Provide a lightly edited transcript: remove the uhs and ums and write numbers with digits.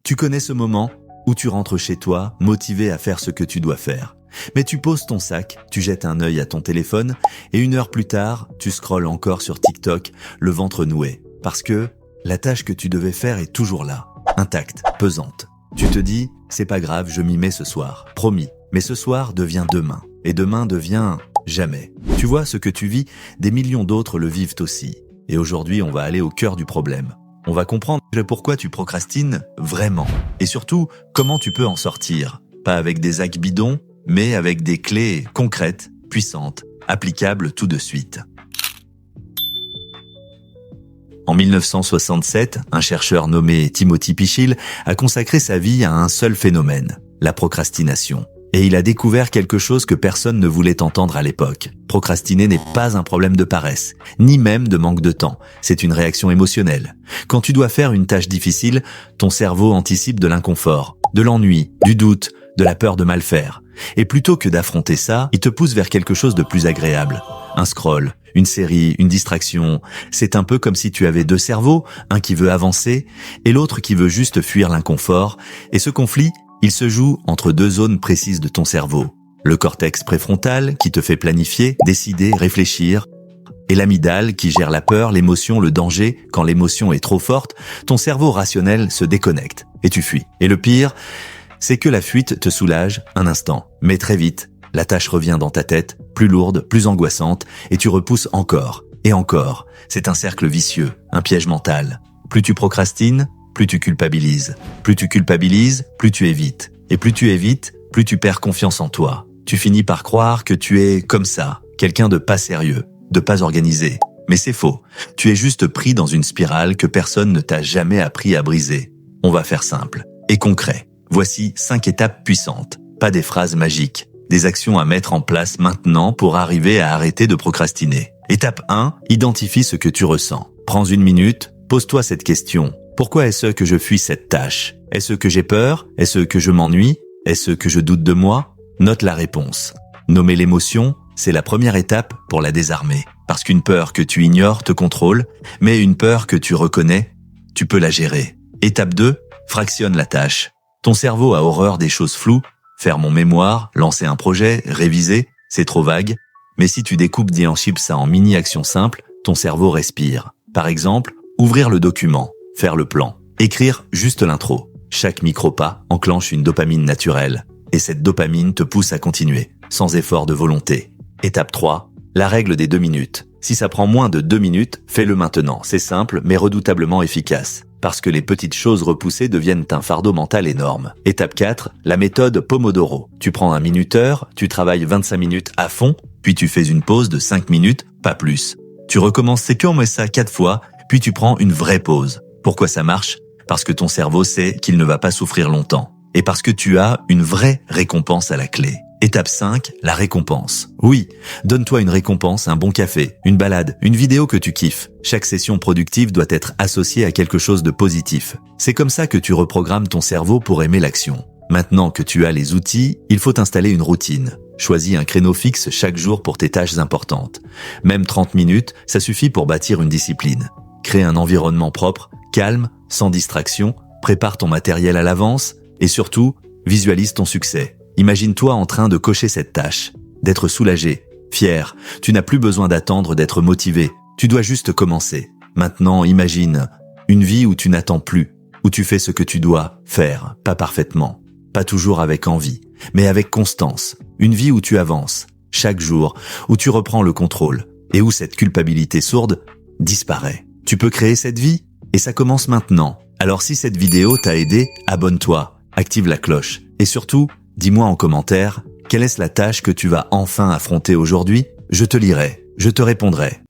Tu connais ce moment où tu rentres chez toi, motivé à faire ce que tu dois faire. Mais tu poses ton sac, tu jettes un œil à ton téléphone et 1 heure plus tard, tu scrolles encore sur TikTok, le ventre noué. Parce que la tâche que tu devais faire est toujours là, intacte, pesante. Tu te dis, c'est pas grave, je m'y mets ce soir, promis. Mais ce soir devient demain, et demain devient jamais. Tu vois, ce que tu vis, des millions d'autres le vivent aussi. Et aujourd'hui, on va aller au cœur du problème. On va comprendre pourquoi tu procrastines vraiment. Et surtout, comment tu peux en sortir. Pas avec des hacks bidons, mais avec des clés concrètes, puissantes, applicables tout de suite. En 1967, un chercheur nommé Timothy Pychyl a consacré sa vie à un seul phénomène, la procrastination. Et il a découvert quelque chose que personne ne voulait entendre à l'époque. Procrastiner n'est pas un problème de paresse, ni même de manque de temps. C'est une réaction émotionnelle. Quand tu dois faire une tâche difficile, ton cerveau anticipe de l'inconfort, de l'ennui, du doute, de la peur de mal faire. Et plutôt que d'affronter ça, il te pousse vers quelque chose de plus agréable. Un scroll, une série, une distraction. C'est un peu comme si tu avais 2 cerveaux, un qui veut avancer et l'autre qui veut juste fuir l'inconfort. Et ce conflit, il se joue entre 2 zones précises de ton cerveau. Le cortex préfrontal qui te fait planifier, décider, réfléchir. Et l'amygdale qui gère la peur, l'émotion, le danger. Quand l'émotion est trop forte, ton cerveau rationnel se déconnecte et tu fuis. Et le pire, c'est que la fuite te soulage un instant. Mais très vite, la tâche revient dans ta tête, plus lourde, plus angoissante, et tu repousses encore et encore. C'est un cercle vicieux, un piège mental. Plus tu procrastines, plus tu culpabilises. Plus tu culpabilises, plus tu évites. Et plus tu évites, plus tu perds confiance en toi. Tu finis par croire que tu es comme ça, quelqu'un de pas sérieux, de pas organisé. Mais c'est faux. Tu es juste pris dans une spirale que personne ne t'a jamais appris à briser. On va faire simple et concret. Voici 5 étapes puissantes, pas des phrases magiques. Des actions à mettre en place maintenant pour arriver à arrêter de procrastiner. Étape 1, identifie ce que tu ressens. Prends 1 minute, pose-toi cette question. Pourquoi est-ce que je fuis cette tâche? Est-ce que j'ai peur? Est-ce que je m'ennuie? Est-ce que je doute de moi? Note la réponse. Nommer l'émotion, c'est la première étape pour la désarmer. Parce qu'une peur que tu ignores te contrôle, mais une peur que tu reconnais, tu peux la gérer. Étape 2, fractionne la tâche. Ton cerveau a horreur des choses floues. Faire mon mémoire, lancer un projet, réviser, c'est trop vague. Mais si tu découpes ça en mini-actions simples, ton cerveau respire. Par exemple, ouvrir le document, faire le plan, écrire juste l'intro. Chaque micro-pas enclenche une dopamine naturelle. Et cette dopamine te pousse à continuer, sans effort de volonté. Étape 3, la règle des 2 minutes. Si ça prend moins de 2 minutes, fais-le maintenant. C'est simple, mais redoutablement efficace. Parce que les petites choses repoussées deviennent un fardeau mental énorme. Étape 4, la méthode Pomodoro. Tu prends un minuteur, tu travailles 25 minutes à fond, puis tu fais une pause de 5 minutes, pas plus. Tu recommences ça 4 fois, puis tu prends une vraie pause. Pourquoi ça marche? Parce que ton cerveau sait qu'il ne va pas souffrir longtemps. Et parce que tu as une vraie récompense à la clé. Étape 5, la récompense. Oui, donne-toi une récompense, un bon café, une balade, une vidéo que tu kiffes. Chaque session productive doit être associée à quelque chose de positif. C'est comme ça que tu reprogrammes ton cerveau pour aimer l'action. Maintenant que tu as les outils, il faut installer une routine. Choisis un créneau fixe chaque jour pour tes tâches importantes. Même 30 minutes, ça suffit pour bâtir une discipline. Crée un environnement propre, calme, sans distraction, prépare ton matériel à l'avance et surtout, visualise ton succès. Imagine-toi en train de cocher cette tâche, d'être soulagé, fier. Tu n'as plus besoin d'attendre d'être motivé. Tu dois juste commencer. Maintenant, imagine une vie où tu n'attends plus, où tu fais ce que tu dois faire, pas parfaitement, pas toujours avec envie, mais avec constance. Une vie où tu avances, chaque jour, où tu reprends le contrôle et où cette culpabilité sourde disparaît. Tu peux créer cette vie et ça commence maintenant. Alors si cette vidéo t'a aidé, abonne-toi, active la cloche et surtout, dis-moi en commentaire, quelle est la tâche que tu vas enfin affronter aujourd'hui? Je te lirai, je te répondrai.